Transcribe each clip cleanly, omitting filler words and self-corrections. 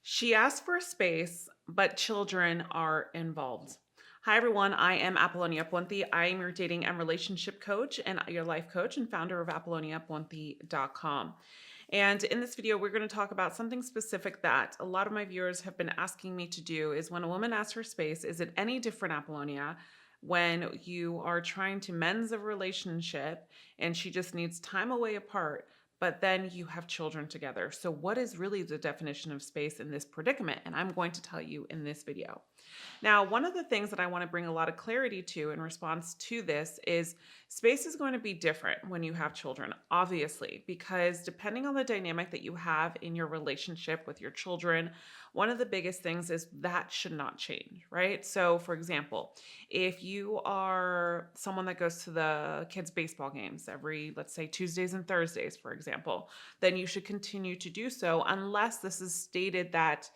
She asked for a space, but children are involved. Hi, everyone. I am Apollonia Ponti. I am your dating and relationship coach and your life coach and founder of ApolloniaPonti.com. And in this video, we're going to talk about something specific that a lot of my viewers have been asking me to do is when a woman asks for space, is it any different, Apollonia, when you are trying to mend a relationship and she just needs time away apart, but then you have children together? So what is really the definition of space in this predicament? And I'm going to tell you in this video. Now, one of the things that I want to bring a lot of clarity to in response to this is space is going to be different when you have children, obviously, because depending on the dynamic that you have in your relationship with your children, one of the biggest things is that should not change, right? So, for example, if you are someone that goes to the kids' baseball games every, let's say, Tuesdays and Thursdays, for example, then you should continue to do so unless this is stated that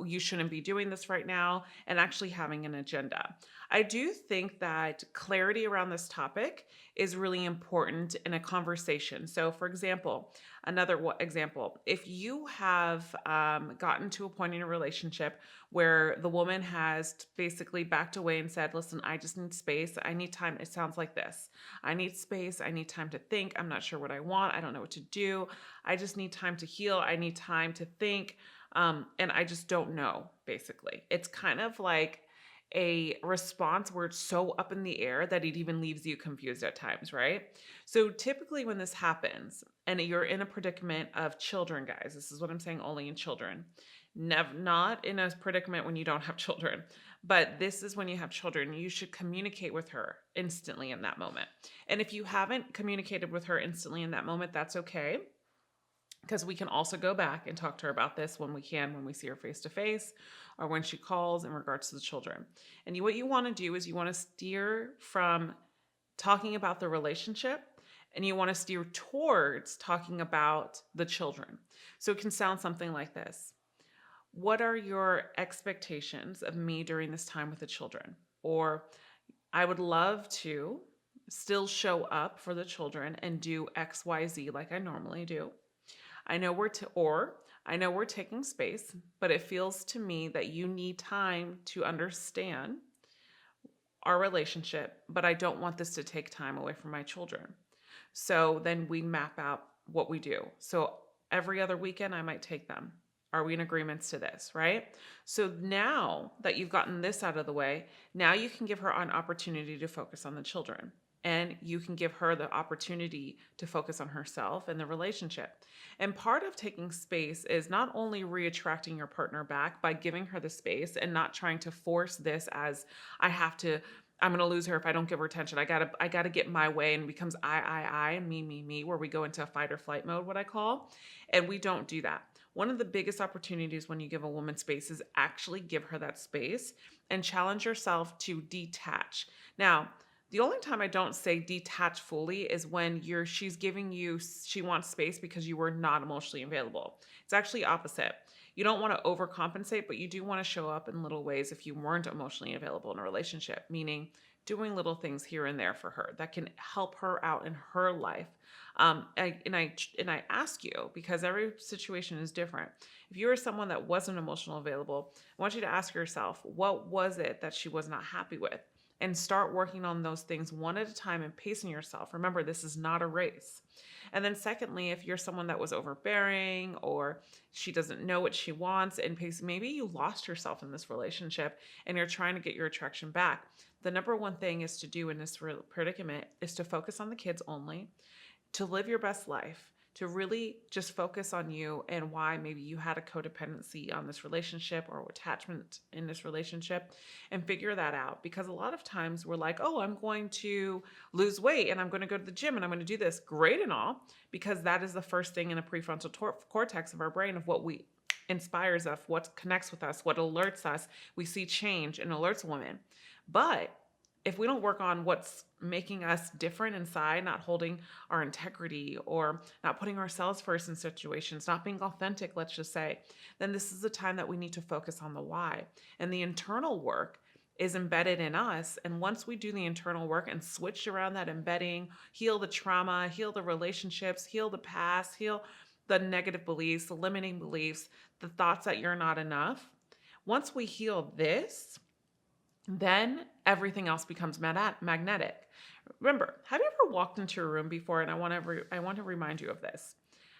you shouldn't be doing this right now and actually having an agenda. I do think that clarity around this topic is really important in a conversation. So, for example, example, if you have gotten to a point in a relationship where the woman has basically backed away and said, listen, I just need space. I need time. It sounds like this. I need space. I need time to think. I'm not sure what I want. I don't know what to do. I just need time to heal. I need time to think. And I just don't know, basically. It's kind of like a response where it's so up in the air that it even leaves you confused at times, right? So typically when this happens and you're in a predicament of children, guys, this is what I'm saying, only in children, not in a predicament when you don't have children, but this is when you have children, you should communicate with her instantly in that moment. And if you haven't communicated with her instantly in that moment, that's okay, because we can also go back and talk to her about this when we see her face to face or when she calls in regards to the children. And what you want to do is you want to steer from talking about the relationship and you want to steer towards talking about the children. So it can sound something like this. What are your expectations of me during this time with the children? Or I would love to still show up for the children and do XYZ like I normally do. I know I know we're taking space, but it feels to me that you need time to understand our relationship, but I don't want this to take time away from my children. So then we map out what we do. So every other weekend I might take them. Are we in agreements to this, right? So now that you've gotten this out of the way, now you can give her an opportunity to focus on the children. And you can give her the opportunity to focus on herself and the relationship. And part of taking space is not only reattracting your partner back by giving her the space and not trying to force this as I'm going to lose her if I don't give her attention. I got to get my way, and it becomes I and me, where we go into a fight or flight mode, what I call. And we don't do that. One of the biggest opportunities when you give a woman space is actually give her that space and challenge yourself to detach. Now, the only time I don't say detach fully is when she wants space because you were not emotionally available. It's actually opposite. You don't want to overcompensate, but you do want to show up in little ways if you weren't emotionally available in a relationship, meaning doing little things here and there for her that can help her out in her life. I ask you, because every situation is different. If you were someone that wasn't emotional available, I want you to ask yourself, what was it that she was not happy with? And start working on those things one at a time and pacing yourself. Remember, this is not a race. And then secondly, if you're someone that was overbearing or she doesn't know what she wants and maybe you lost yourself in this relationship and you're trying to get your attraction back, the number one thing is to do in this predicament is to focus on the kids only, to live your best life, to really just focus on you and why maybe you had a codependency on this relationship or attachment in this relationship, and figure that out. Because a lot of times we're like, oh, I'm going to lose weight and I'm going to go to the gym and I'm going to do this. Great and all, because that is the first thing in the prefrontal cortex of our brain of what we inspires us, what connects with us, what alerts us. We see change and alerts women. But if we don't work on what's making us different inside, not holding our integrity or not putting ourselves first in situations, not being authentic, let's just say, then this is the time that we need to focus on the why. And the internal work is embedded in us. And once we do the internal work and switch around that embedding, heal the trauma, heal the relationships, heal the past, heal the negative beliefs, the limiting beliefs, the thoughts that you're not enough. Once we heal this, then everything else becomes magnetic. Remember, have you ever walked into a room before? And I want to remind you of this.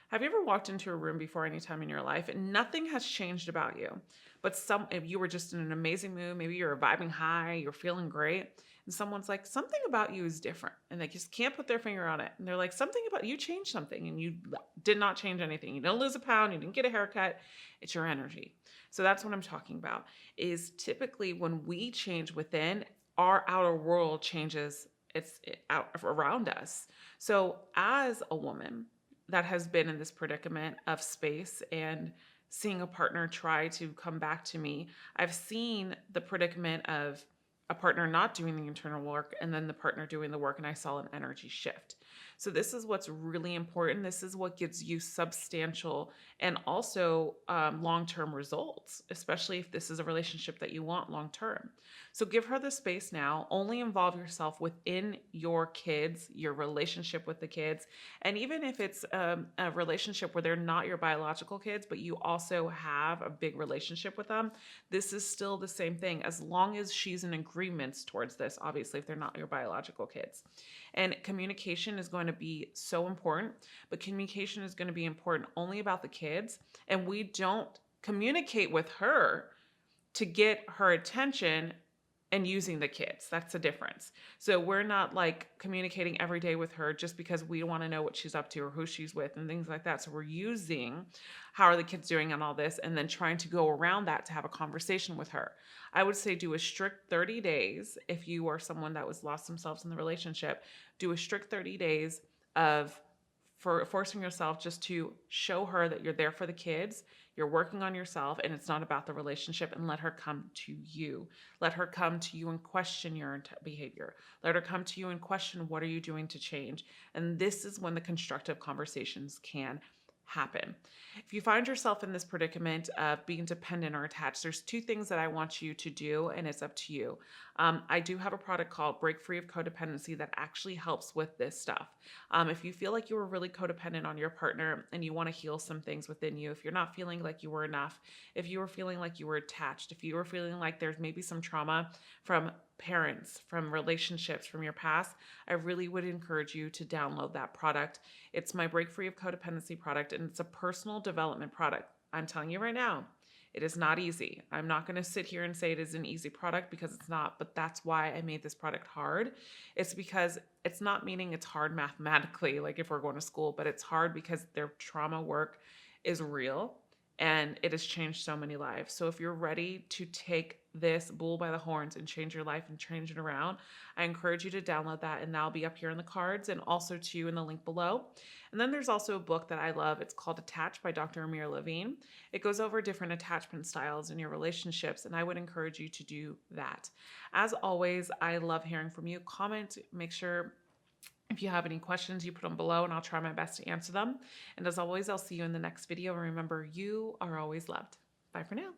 Have you ever walked into a room before any time in your life and nothing has changed about you, but if you were just in an amazing mood, maybe you're vibing high, you're feeling great, and someone's like, something about you is different, and they just can't put their finger on it, and they're like, something about you changed something, and you did not change anything. You didn't lose a pound, you didn't get a haircut. It's your energy. So that's what I'm talking about. Is typically when we change within, our outer world changes. It's out around us. So as a woman that has been in this predicament of space and seeing a partner try to come back to me, I've seen the predicament of a partner not doing the internal work and then the partner doing the work, and I saw an energy shift. So this is what's really important. This is what gives you substantial and also long-term results, especially if this is a relationship that you want long-term. So give her the space now. Only involve yourself within your kids, your relationship with the kids. And even if it's a relationship where they're not your biological kids, but you also have a big relationship with them, this is still the same thing, as long as she's in agreement towards this, obviously, if they're not your biological kids. And communication is going to be so important, but communication is going to be important only about the kids. And we don't communicate with her to get her attention and using the kids. That's the difference. So we're not like communicating every day with her just because we want to know what she's up to or who she's with and things like that. So we're using how are the kids doing and all this, and then trying to go around that to have a conversation with her. I would say do a strict 30 days. If you are someone that was lost themselves in the relationship, do a strict 30 days of forcing yourself just to show her that you're there for the kids, you're working on yourself, and it's not about the relationship, and let her come to you. Let her come to you and question your behavior. Let her come to you and question, what are you doing to change? And this is when the constructive conversations can happen. If you find yourself in this predicament of being dependent or attached, there's two things that I want you to do, and it's up to you. I do have a product called Break Free of Codependency that actually helps with this stuff. If you feel like you were really codependent on your partner and you want to heal some things within you, if you're not feeling like you were enough, if you were feeling like you were attached, if you were feeling like there's maybe some trauma from parents, from relationships, from your past, I really would encourage you to download that product. It's my Break Free of Codependency product, and it's a personal development product. I'm telling you right now, it is not easy. I'm not going to sit here and say it is an easy product, because it's not, but that's why I made this product hard. It's because it's not meaning it's hard mathematically, like if we're going to school, but it's hard because their trauma work is real and it has changed so many lives. So if you're ready to take this bull by the horns and change your life and change it around, I encourage you to download that, and that'll be up here in the cards and also too in the link below. And then there's also a book that I love. It's called Detach by Dr. Amir Levine. It goes over different attachment styles in your relationships, and I would encourage you to do that. As always, I love hearing from you. Comment, make sure if you have any questions, you put them below, and I'll try my best to answer them. And as always, I'll see you in the next video. And remember, you are always loved. Bye for now.